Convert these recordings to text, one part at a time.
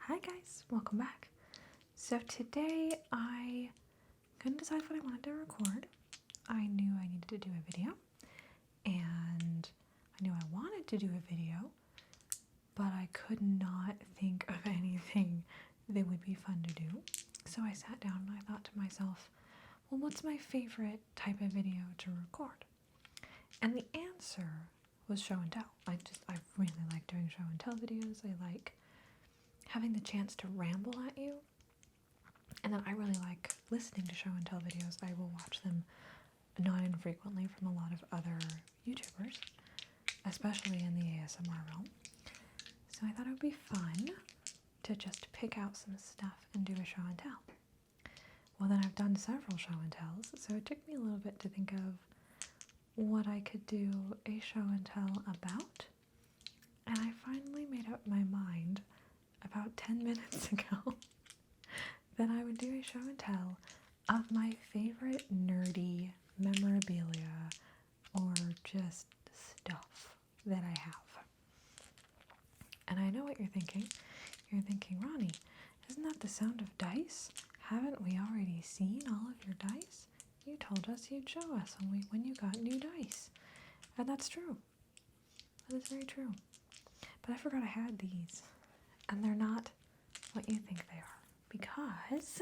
Hi guys, welcome back. So today I couldn't decide what I wanted to record. I knew I needed to do a video and I knew I wanted to do a video, but I could not think of anything that would be fun to do. So I sat down and I thought to myself, well, what's my favorite type of video to record? And the answer was show and tell. I really like doing show and tell videos. I like having the chance to ramble at you. And then I really like listening to show and tell videos. I will watch them not infrequently from a lot of other YouTubers, especially in the ASMR realm. So I thought it would be fun to just pick out some stuff and do a show and tell. Well, then I've done several show and tells, so it took me a little bit to think of what I could do a show and tell about. And I finally made up my mind about 10 minutes ago that I would do a show and tell of my favorite nerdy memorabilia or just stuff that I have. And I know what you're thinking. You're thinking, Ronnie, isn't that the sound of dice? Haven't we already seen all of your dice? You told us you'd show us when you got new dice. And that's true. That is very true. But I forgot I had these. And they're not what you think they are, because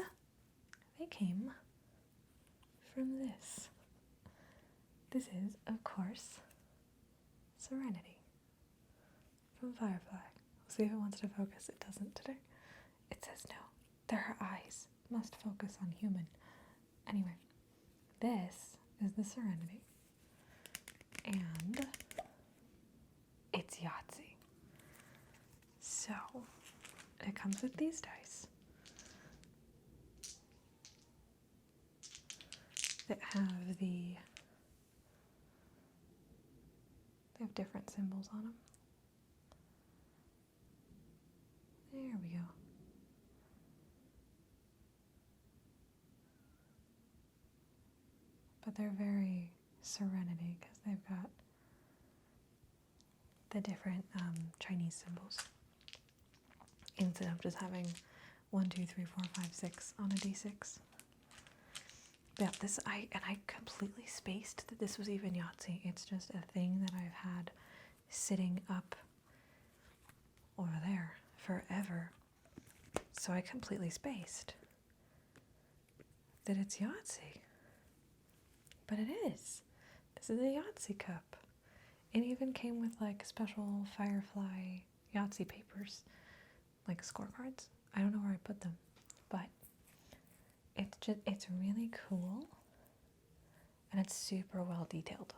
they came from this. This is, of course, Serenity from Firefly. We'll see if it wants to focus. It doesn't today. It says no. They're her eyes. Must focus on human. Anyway, this is the Serenity. And it's Yahtzee. So, it comes with these dice that have they have different symbols on them. There we go. But they're very Serenity because they've got the different Chinese symbols, instead of just having 1, 2, 3, 4, 5, 6 on a D6. Yeah, I completely spaced that this was even Yahtzee. It's just a thing that I've had sitting up over there forever. So I completely spaced that it's Yahtzee. But it is. This is a Yahtzee cup. It even came with like special Firefly Yahtzee papers, like scorecards. I don't know where I put them, but it's really cool, and it's super well detailed.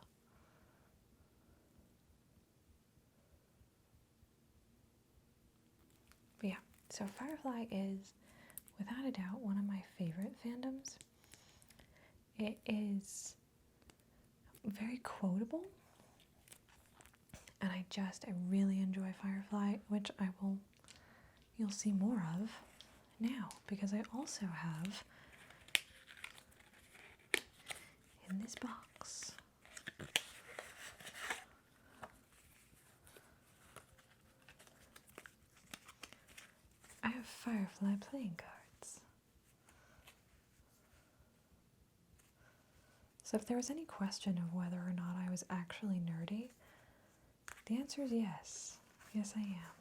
But yeah, so Firefly is without a doubt one of my favorite fandoms. It is very quotable, and I really enjoy Firefly, which you'll see more of now, because I also have in this box I have Firefly playing cards. So if there was any question of whether or not I was actually nerdy, the answer is yes. Yes, I am.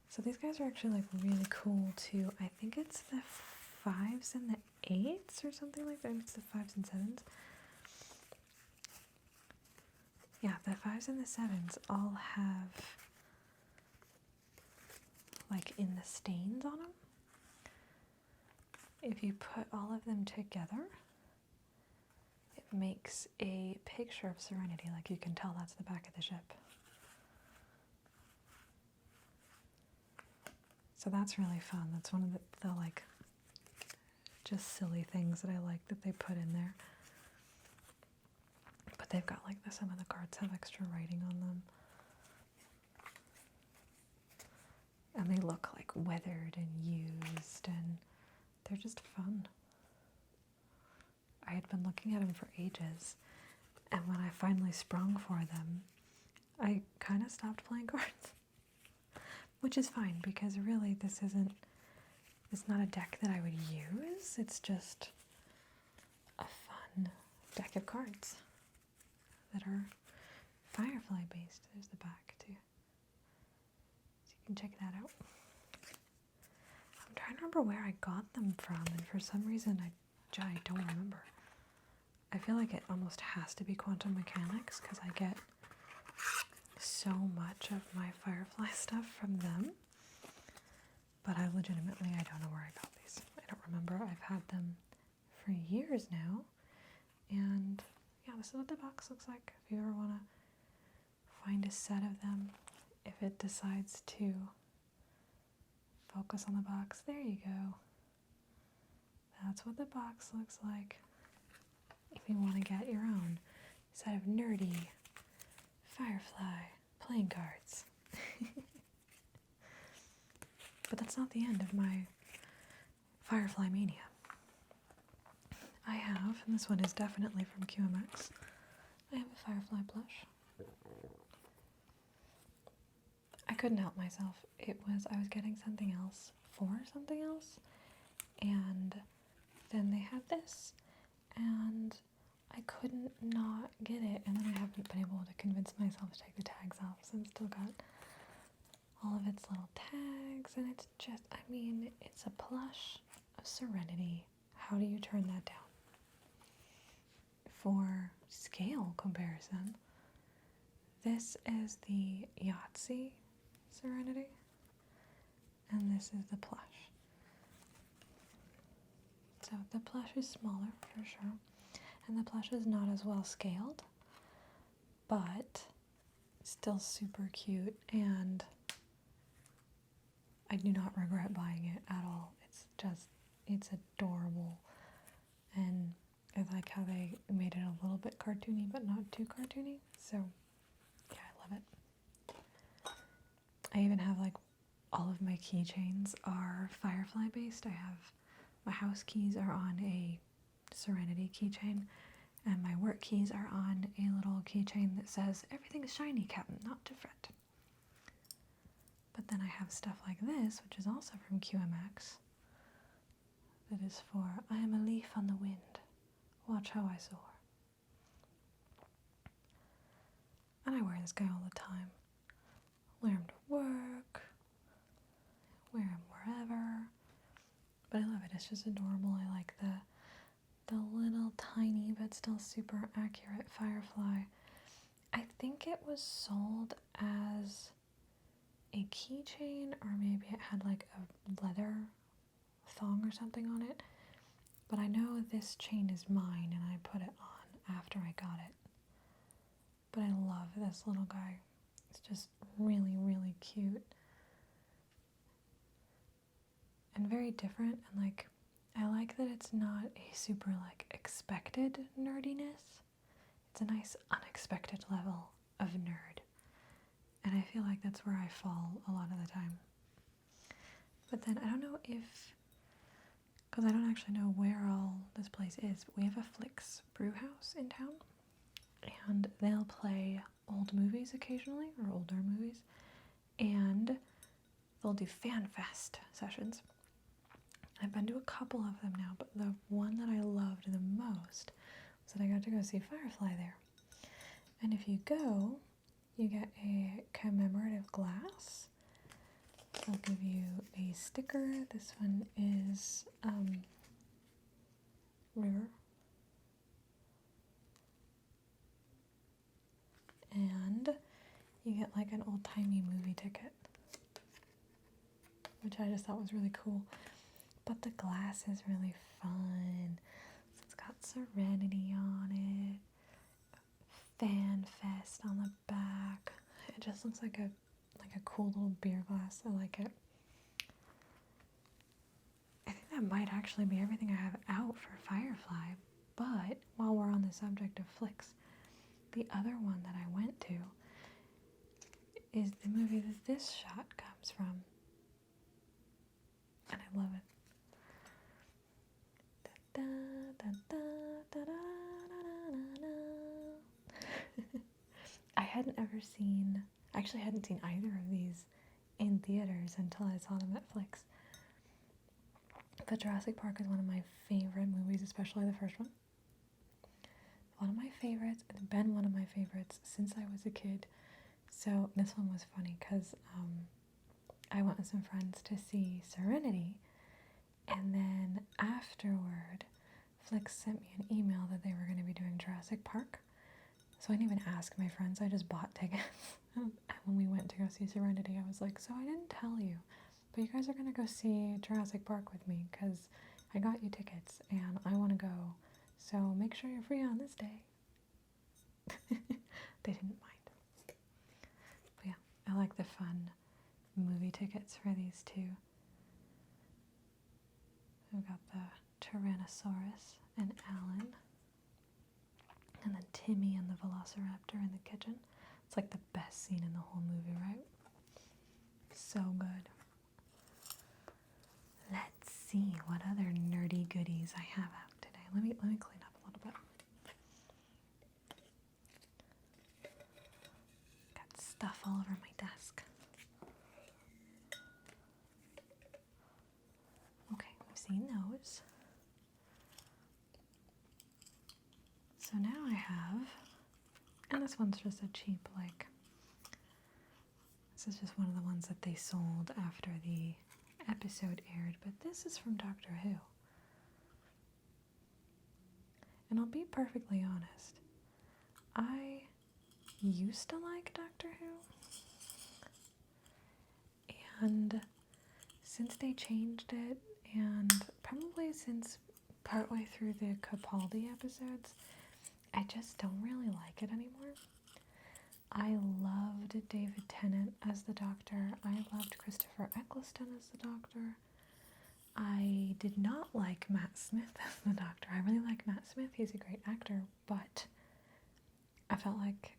So these guys are actually like really cool too. I think it's the 5s and the 8s or something like that. It's the 5s and 7s. Yeah, the 5s and the 7s all have like in the stains on them. If you put all of them together, it makes a picture of Serenity. Like you can tell that's the back of the ship. So that's really fun. That's one of the like just silly things that I like that they put in there. But they've got like some of the cards have extra writing on them. And they look like weathered and used, and they're just fun. I had been looking at them for ages, and when I finally sprung for them, I kind of stopped playing cards. which is fine because really it's not a deck that I would use. It's just a fun deck of cards that are Firefly based. There's the back too. So you can check that out. I'm trying to remember where I got them from, and for some reason I don't remember. I feel like it almost has to be quantum mechanics because I get so much of my Firefly stuff from them. But I don't know where I got these. I don't remember. I've had them for years now. And yeah, this is what the box looks like. If you ever want to find a set of them, if it decides to focus on the box, there you go. That's what the box looks like. If you want to get your own set of nerdy Firefly playing cards. But that's not the end of my Firefly mania. I have, and this one is definitely from QMX, I have a Firefly plush. I couldn't help myself. I was getting something else for something else, and then they had this, and I couldn't not get it, and then I haven't been able to convince myself to take the tags off, so I've still got all of its little tags, and it's just, it's a plush of Serenity. How do you turn that down? For scale comparison, this is the Yahtzee Serenity, and this is the plush. So the plush is smaller for sure, and the plush is not as well scaled, but still super cute, and I do not regret buying it at all. It's adorable, and I like how they made it a little bit cartoony, but not too cartoony, so yeah, I love it. I even have all of my keychains are Firefly based. My house keys are on a Serenity keychain, and my work keys are on a little keychain that says, "Everything is shiny, Captain, not to fret." But then I have stuff like this, which is also from QMX, that is for, "I am a leaf on the wind, watch how I soar." And I wear this guy all the time. Wear him to work, wear him wherever, but I love it. It's just adorable. I like the little tiny but still super accurate Firefly. I think it was sold as a keychain, or maybe it had a leather thong or something on it, but I know this chain is mine and I put it on after I got it. But I love this little guy. It's just really, really cute and very different, and I like that it's not a super expected nerdiness. It's a nice unexpected level of nerd, and I feel like that's where I fall a lot of the time. But then I don't know because I don't actually know where all this place is, but we have a Flicks brew house in town, and they'll play old movies occasionally, or older movies, and they'll do fan fest sessions. I've been to a couple of them now, but the one that I loved the most was that I got to go see Firefly there. And if you go, you get a commemorative glass. They'll give you a sticker. This one is River. And you get an old-timey movie ticket, which I just thought was really cool. But the glass is really fun. So it's got Serenity on it, Fan Fest on the back. It just looks like a cool little beer glass. I like it. I think that might actually be everything I have out for Firefly. But while we're on the subject of flicks, the other one that I went to is the movie that this shot comes from. And I love it. I hadn't seen either of these in theaters until I saw them at Flix. But Jurassic Park is one of my favorite movies, especially the first one. One of my favorites. It's been one of my favorites since I was a kid. So this one was funny because I went with some friends to see Serenity, and then afterward, Flix sent me an email that they were going to be doing Jurassic Park. So I didn't even ask my friends, I just bought tickets. And when we went to go see Serenity, I was like, so I didn't tell you, but you guys are going to go see Jurassic Park with me because I got you tickets and I want to go. So make sure you're free on this day. They didn't mind. But yeah, I like the fun movie tickets for these two. We've got the Tyrannosaurus and Alan. And then Timmy and the Velociraptor in the kitchen. It's like the best scene in the whole movie, right? So good. Let's see what other nerdy goodies I have out today. Let me clean up a little bit. Got stuff all over my desk. Okay, we've seen those. So now I have, and this one's just a cheap, this is just one of the ones that they sold after the episode aired, but this is from Doctor Who. And I'll be perfectly honest, I used to like Doctor Who, and since they changed it, and probably since partway through the Capaldi episodes, I just don't really like it anymore. I loved David Tennant as the Doctor. I loved Christopher Eccleston as the Doctor. I did not like Matt Smith as the Doctor. I really like Matt Smith. He's a great actor, but I felt like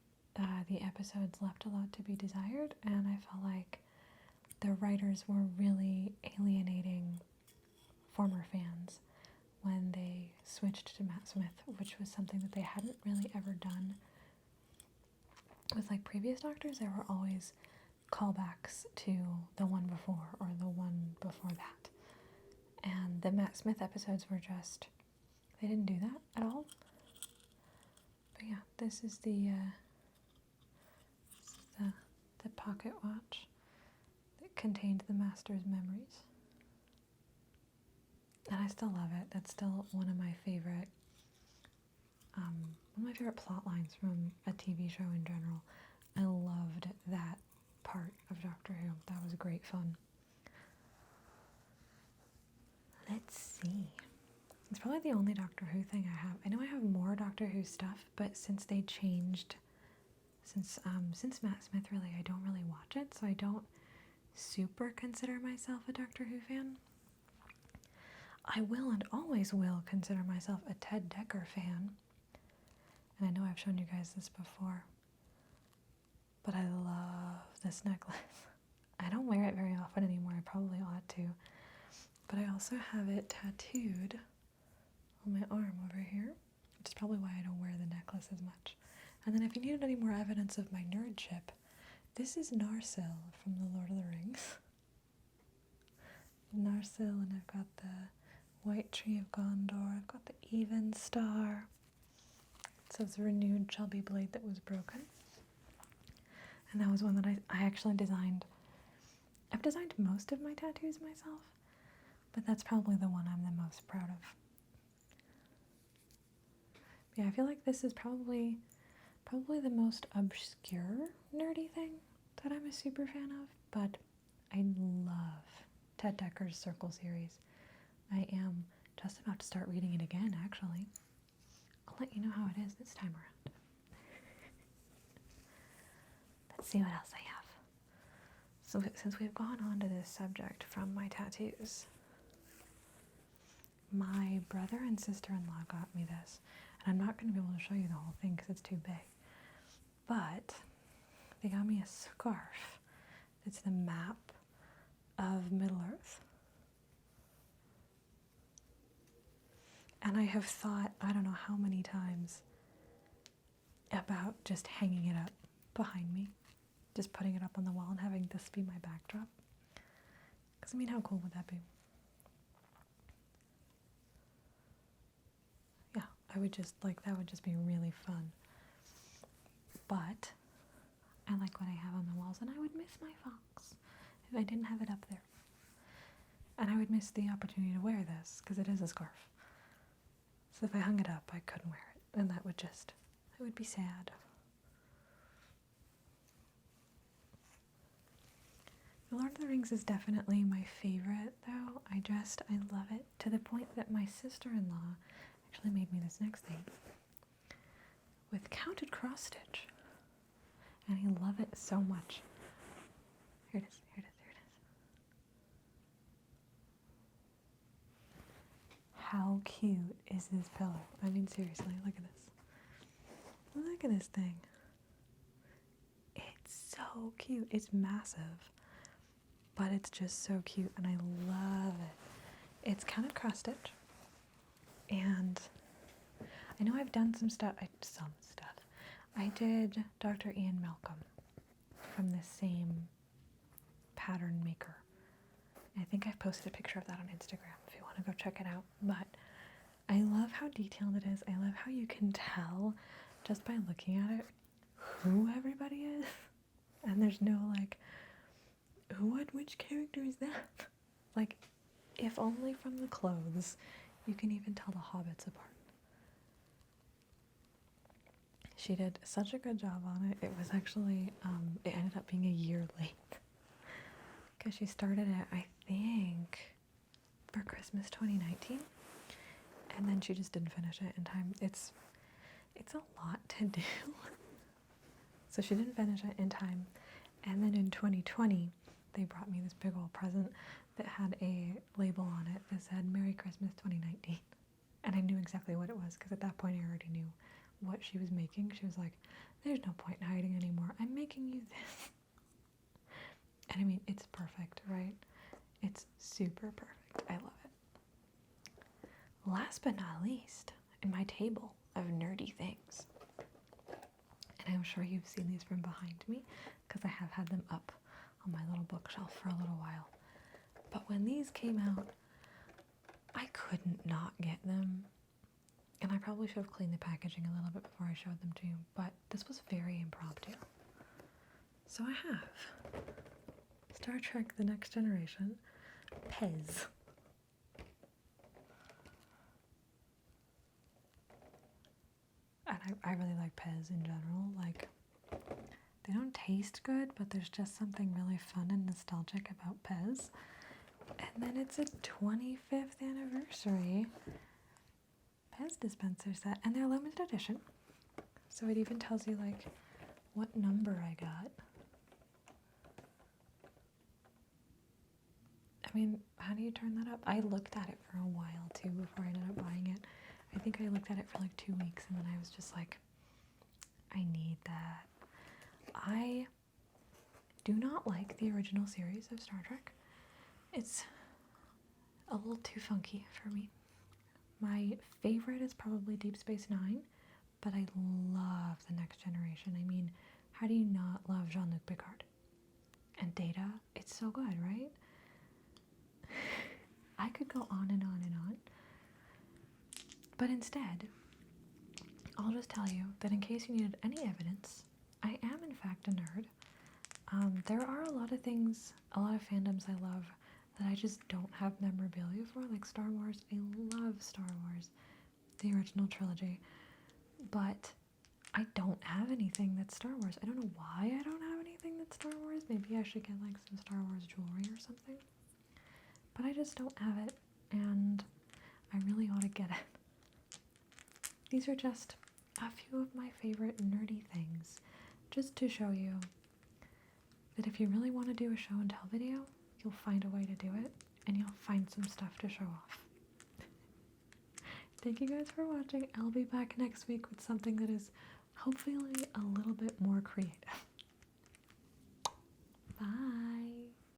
the episodes left a lot to be desired, and I felt like the writers were really alienating former fans when they switched to Matt Smith, which was something that they hadn't really ever done with previous Doctors. There were always callbacks to the one before or the one before that. And the Matt Smith episodes were just, they didn't do that at all. But yeah, this is the pocket watch that contained the Master's memories. And I still love it. That's still one of my favorite plot lines from a TV show in general. I loved that part of Doctor Who. That was great fun. Let's see. It's probably the only Doctor Who thing I have. I know I have more Doctor Who stuff, but since they changed, since Matt Smith, really, I don't really watch it, so I don't super consider myself a Doctor Who fan. I will and always will consider myself a Ted Dekker fan. And I know I've shown you guys this before, but I love this necklace. I don't wear it very often anymore. I probably ought to. But I also have it tattooed on my arm over here, which is probably why I don't wear the necklace as much. And then if you needed any more evidence of my nerdship, this is Narsil from The Lord of the Rings. Narsil, and I've got the White Tree of Gondor. I've got the Even Star. It says renewed Shelby blade that was broken. And that was one that I actually designed. I've designed most of my tattoos myself, but that's probably the one I'm the most proud of. Yeah, I feel like this is probably the most obscure nerdy thing that I'm a super fan of, but I love Ted Dekker's Circle series. I am just about to start reading it again, actually. I'll let you know how it is this time around. Let's see what else I have. So since we've gone on to this subject from my tattoos, my brother and sister-in-law got me this, and I'm not going to be able to show you the whole thing because it's too big, but they got me a scarf. It's the map of Middle-earth. And I have thought, I don't know how many times, about just hanging it up behind me. just putting it up on the wall and having this be my backdrop. Because, I mean, how cool would that be? Yeah, I would just, like, that would just be really fun. But I like what I have on the walls, and I would miss my fox if I didn't have it up there. And I would miss the opportunity to wear this, because it is a scarf. So if I hung it up, I couldn't wear it, and that would just, it would be sad. The Lord of the Rings is definitely my favorite, though. I love it, to the point that my sister-in-law actually made me this next thing with counted cross-stitch. And I love it so much. Here it is, here it is, here it is. How cute is this pillow? I mean, seriously, look at this. Look at this thing. It's so cute. It's massive, but it's just so cute, and I love it. It's kind of cross-stitch, and I know I've done some stuff. I did Dr. Ian Malcolm from the same pattern maker. I think I've posted a picture of that on Instagram if you want to go check it out. But I love how detailed it is. I love how you can tell just by looking at it who everybody is. And there's no like, which character is that? Like, if only from the clothes, you can even tell the hobbits apart. She did such a good job on it. It was actually, it ended up being a year late. Because she started it, I think, for Christmas 2019. And then she just didn't finish it in time. It's a lot to do. So she didn't finish it in time. And then in 2020, they brought me this big old present that had a label on it that said, Merry Christmas 2019. And I knew exactly what it was, because at that point I already knew what she was making. She was like, there's no point in hiding anymore. I'm making you this. And I mean, it's perfect, right? It's super perfect. I love it. Last but not least, in my table of nerdy things. And I'm sure you've seen these from behind me, because I have had them up on my little bookshelf for a little while. But when these came out, I couldn't not get them. And I probably should have cleaned the packaging a little bit before I showed them to you, but this was very impromptu. So I have Star Trek The Next Generation Pez. And I really like Pez in general. Like, they don't taste good, but there's just something really fun and nostalgic about Pez. And then it's a 25th anniversary Pez dispenser set, and they're limited edition. So it even tells you, like, what number I got. I mean, how do you turn that up? I looked at it for a while, too, before I ended up buying it. I think I looked at it for, like, 2 weeks, and then I was just like, I need that. I do not like the original series of Star Trek. It's a little too funky for me. My favorite is probably Deep Space Nine, but I love The Next Generation. I mean, how do you not love Jean-Luc Picard? And Data, it's so good, right? I could go on and on and on. But instead, I'll just tell you that in case you needed any evidence, I am in fact a nerd. There are a lot of things, a lot of fandoms I love that I just don't have memorabilia for, like Star Wars. I love Star Wars, the original trilogy, but I don't have anything that's Star Wars. I don't know why I don't have anything that's Star Wars. Maybe I should get like some Star Wars jewelry or something, but I just don't have it, and I really ought to get it. These are just a few of my favorite nerdy things, just to show you that if you really want to do a show and tell video, you'll find a way to do it, and you'll find some stuff to show off. Thank you guys for watching. I'll be back next week with something that is hopefully a little bit more creative. Bye!